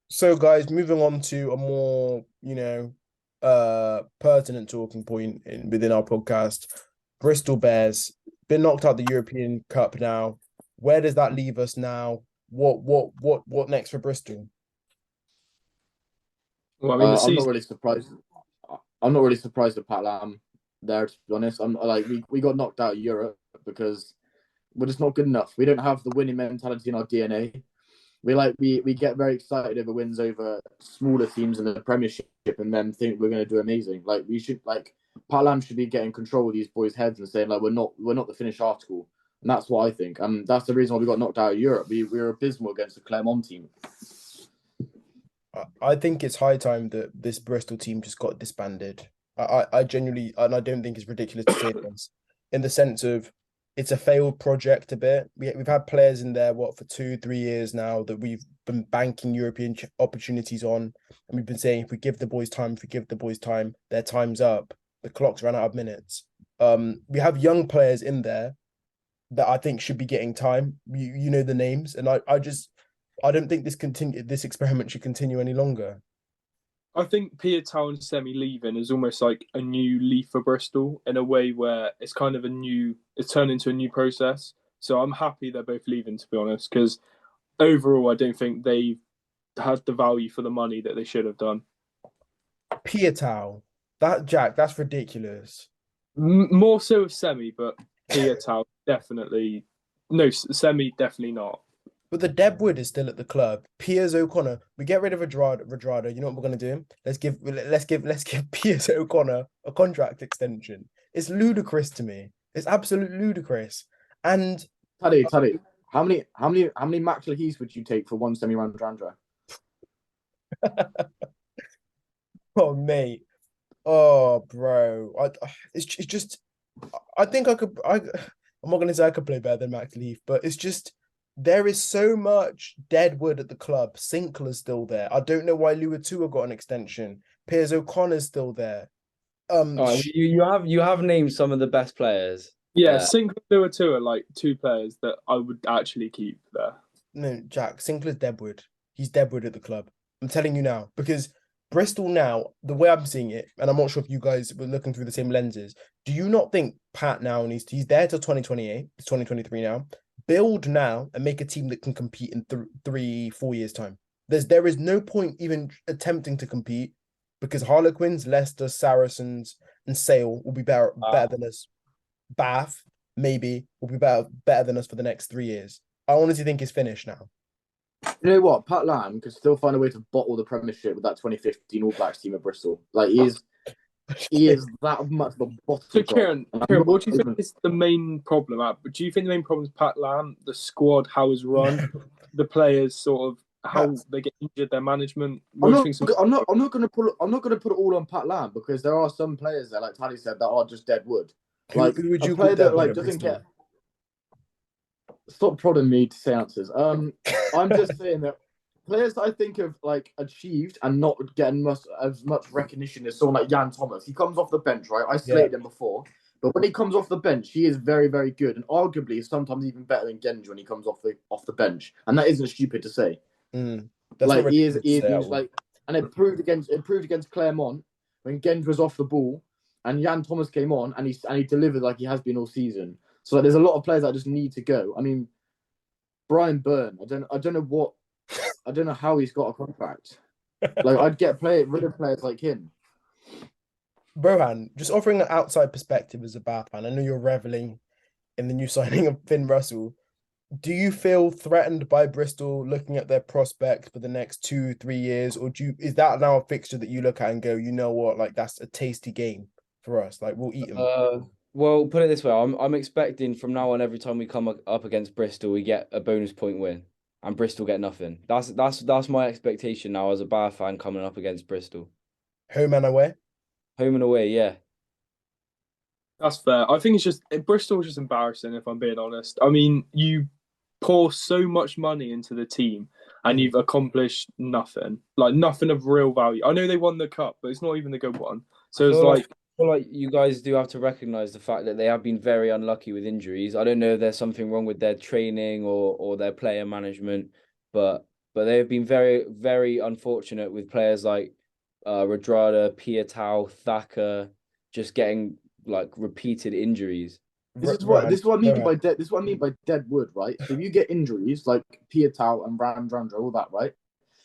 So, guys, moving on to a more, pertinent talking point within our podcast. Bristol Bears been knocked out the European Cup now. Where does that leave us now? What next for Bristol? Well, I mean, the I'm not season. really surprised. I'm not really surprised at Pat Lam there, to be honest. I'm like we got knocked out of Europe because we're just not good enough. We don't have the winning mentality in our DNA. We get very excited over wins over smaller teams in the Premiership and then think we're going to do amazing. Like we should Pat Lam should be getting control of these boys' heads and saying like we're not the finished article. And that's what I think. That's the reason why we got knocked out of Europe. We were abysmal against the Clermont team. I think it's high time that this Bristol team just got disbanded. I genuinely, and I don't think it's ridiculous to say this, in the sense of it's a failed project a bit. We've had players in there, what, for 2, 3 years now that we've been banking European opportunities on. And we've been saying, if we give the boys time, their time's up. The clock's run out of minutes. We have young players in there that I think should be getting time. You know the names. And I don't think this experiment should continue any longer. I think Piatow and Semi leaving is almost like a new leaf for Bristol in a way where it's kind of it's turned into a new process. So I'm happy they're both leaving, to be honest, because overall, I don't think they had the value for the money that they should have done. Piatow, that's ridiculous. More so with Semi, but Piatow definitely, no, Semi definitely not. But the Deadwood is still at the club. Piers O'Connor. We get rid of Redrada. You know what we're gonna do? Let's give Piers O'Connor a contract extension. It's ludicrous to me. It's absolutely ludicrous. And Taddy, how many Max Heath would you take for one semi-round Drandra? oh mate, oh bro, it's just I think I'm not gonna say I could play better than Max Leaf, but it's just there is so much dead wood at the club. Sinclair's still there. I don't know why Luatua got an extension. Piers O'Connor's still there. All right, well, you have named some of the best players Yeah, there. Sinclair and two are like two players that I would actually keep there. No, Jack, Sinclair's deadwood. He's deadwood at the club. I'm telling you now, because Bristol now, the way I'm seeing it, and I'm not sure if you guys were looking through the same lenses, do you not think Pat now he's there till 2028, it's 2023 now, build now and make a team that can compete in 3, 4 years' time? There is no point even attempting to compete because Harlequins, Leicester, Saracens, and Sale will be better than us. Bath, maybe, will be better than us for the next 3 years. I honestly think it's finished now. You know what? Pat Lam could still find a way to bottle the Premiership with that 2015 All Blacks team at Bristol. Like he is that much of a So bottle job. Kieran, what do you think is the main problem? Do you think the main problem is Pat Lam, the squad, how it's run, the players, sort of how Pat, they get injured, their management? I'm What do you not. think's I'm not going to put it all on Pat Lam because there are some players there, like Taddy said, that are just dead wood. Like who would a you call player that deadwood like at doesn't Bristol? get. Stop prodding me to say answers. I'm just saying that players that I think have like achieved and not getting as much recognition as someone like Jan Thomas. He comes off the bench, right? I Yeah. slated him before, but when he comes off the bench, he is very, very good, and arguably sometimes even better than Genji when he comes off the bench. And that isn't stupid to say. That's not Like he is, ridiculous to he say is at all. like, and it proved against Clermont when Genji was off the ball, and Jan Thomas came on, and he delivered like he has been all season. So like, there's a lot of players that just need to go. I mean, Brian Byrne, I don't know how he's got a contract. Like I'd rid of players like him. Rohan, just offering an outside perspective as a Bath fan. I know you're reveling in the new signing of Finn Russell. Do you feel threatened by Bristol looking at their prospects for the next 2, 3 years, or is that now a fixture that you look at and go, you know what, like that's a tasty game for us. Like we'll eat them. Well, put it this way, I'm expecting from now on every time we come up against Bristol, we get a bonus point win, and Bristol get nothing. That's my expectation now as a Bath fan coming up against Bristol, Home and away. home and away. Yeah. That's fair. I think it's just Bristol's just embarrassing if I'm being honest. I mean, you pour so much money into the team and Mm. you've accomplished nothing. Like nothing of real value. I know they won the cup, but it's not even the good one. I So it's feel like like I feel like you guys do have to recognize the fact that they have been very unlucky with injuries. I don't know if there's something wrong with their training or their player management, but but they have been very, very unfortunate with players like Radrada, Piatau, Thacker, just getting like repeated injuries. This is what I mean Rohan, by dead. This is what I mean by dead wood, right? So if you get injuries like Piatau and Randrandra, all that, right?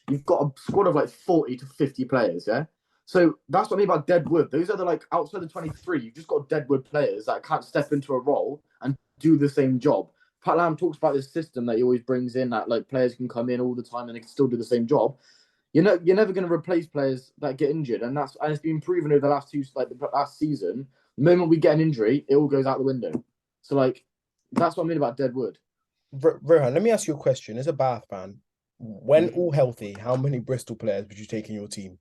You've got a squad of like 40 to 50 players, yeah. So that's what I mean by dead wood. Those are the like outside the 23. You've just got dead wood players that can't step into a role and do the same job. Pat Lam talks about this system that he always brings in that like players can come in all the time and they can still do the same job. You're never going to replace players that get injured, and it's been proven over the last the last season. The moment we get an injury, it all goes out the window. So like that's what I mean about dead wood. Rohan, let me ask you a question. As a Bath fan, when all healthy, how many Bristol players would you take in your team?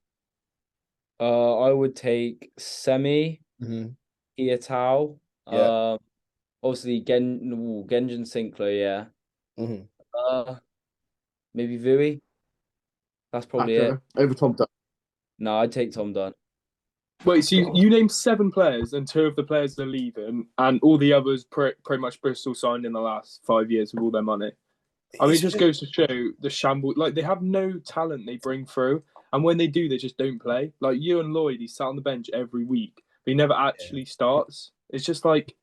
I would take Semi, Mm-hmm. Piatau, Yeah. obviously Genjan Sinclair, yeah. Mm-hmm. Maybe Vui. That's probably it. Over Tom Dunn. No, I'd take Tom Dunn. Wait, so you named 7 players, and 2 of the players are leaving, and all the others pretty much Bristol signed in the last 5 years with all their money. I mean, it just goes to show the shambles. Like, they have no talent they bring through, and when they do, they just don't play. Like, Ewan Lloyd, he's sat on the bench every week, but he never actually starts. It's just like,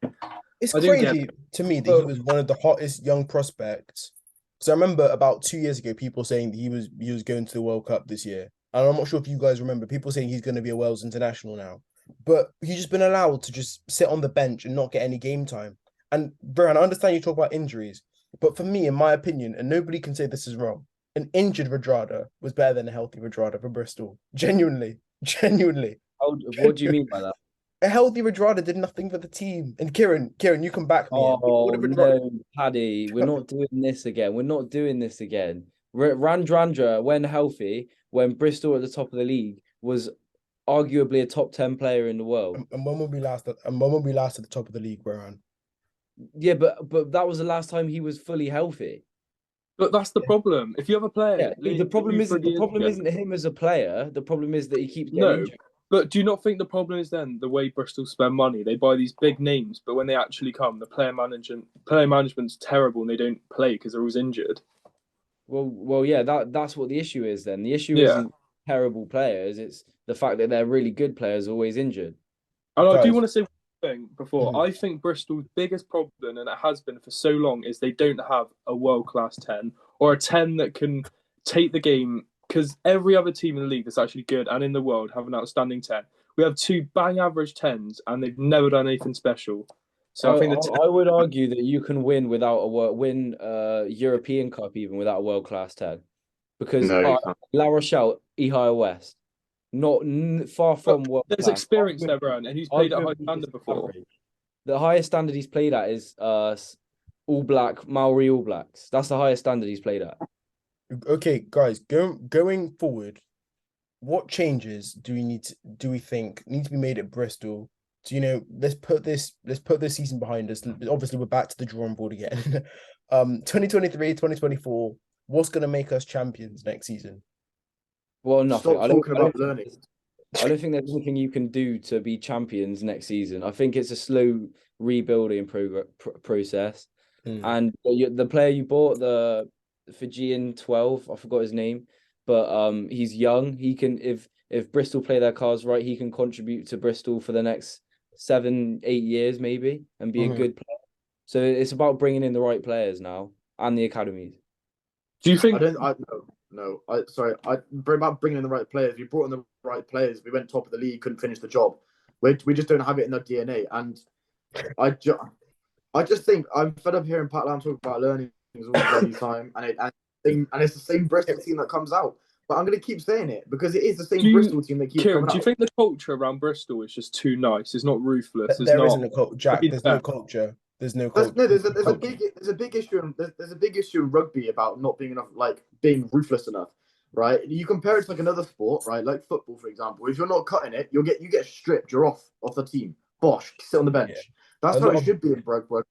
It's I don't get crazy to me that he was one of the hottest young prospects. So I remember about 2 years ago, people saying that he was going to the World Cup this year. And I'm not sure if you guys remember people saying he's going to be a Wales international now. But he's just been allowed to just sit on the bench and not get any game time. And Brian, I understand you talk about injuries, but for me, in my opinion, and nobody can say this is wrong, an injured Radrada was better than a healthy Radrada for Bristol. Genuinely, genuinely. What do you mean by that? A healthy Radrada did nothing for the team. And Kieran, you can back me. Oh What did Radrada? no, Paddy, we're not doing this again. We're not doing this again. Randrandra, when healthy, when Bristol at the top of the league, was arguably a top 10 player in the world. And when will we last? And when will we last at the top of the league, Brian? Yeah, but that was the last time he was fully healthy. but that's the problem. If you have a player, Yeah, the problem isn't him as a player. The problem is that he keeps getting no. injured. But do you not think the problem is then the way Bristol spend money? They buy these big names, but when they actually come, the player management's terrible, and they don't play because they're always injured. Well, yeah, that's what the issue is then. The issue Yeah. isn't terrible players, it's the fact that they're really good players always injured. And I do Guys. want to say one thing before. Mhm. I think Bristol's biggest problem, and it has been for so long, is they don't have a world-class 10 or a 10 that can take the game, because every other team in the league that's actually good and in the world have an outstanding 10. We have 2 bang average 10s, and they've never done anything special. So I think I would argue that you can win without win European Cup even without a world class 10, because No, you can't. La Rochelle, Ehire West, not far from world there's class. experience there, Brian, and he's played at high Arguably standard before. average. The highest standard he's played at is All Black Maori All Blacks. That's the highest standard he's played at. Okay, guys, going forward, what changes do we think need to be made at Bristol? So, let's put this season behind us. Obviously, we're back to the drawing board again. 2023, 2024, what's gonna make us champions next season? Well, nothing. Stop talking about learning. I don't think there's anything you can do to be champions next season. I think it's a slow rebuilding process. And the player you bought, the Fijian 12, I forgot his name, but he's young. He can, if Bristol play their cards right, he can contribute to Bristol for the next 7-8 years maybe and be a good player. So it's about bringing in the right players now and the academies. Do you think? No. About bringing in the right players. We brought in the right players. We went top of the league, couldn't finish the job. We just don't have it in our DNA. And I just think I'm fed up hearing Pat Lam talk about learning all the bloody time, and it's the same Bristol team that comes out. But I'm going to keep saying it because it is the same Bristol team that keeps coming out. Do you think the culture around Bristol is just too nice? It's not ruthless. There isn't a culture, Jack. There's no culture. There's no culture. There's a big issue in rugby about not being enough, like being ruthless enough, right? You compare it to like another sport, right? Like football, for example. If you're not cutting it, you get stripped. You're off the team. Bosh, sit on the bench. Yeah. That's how it should be in rugby.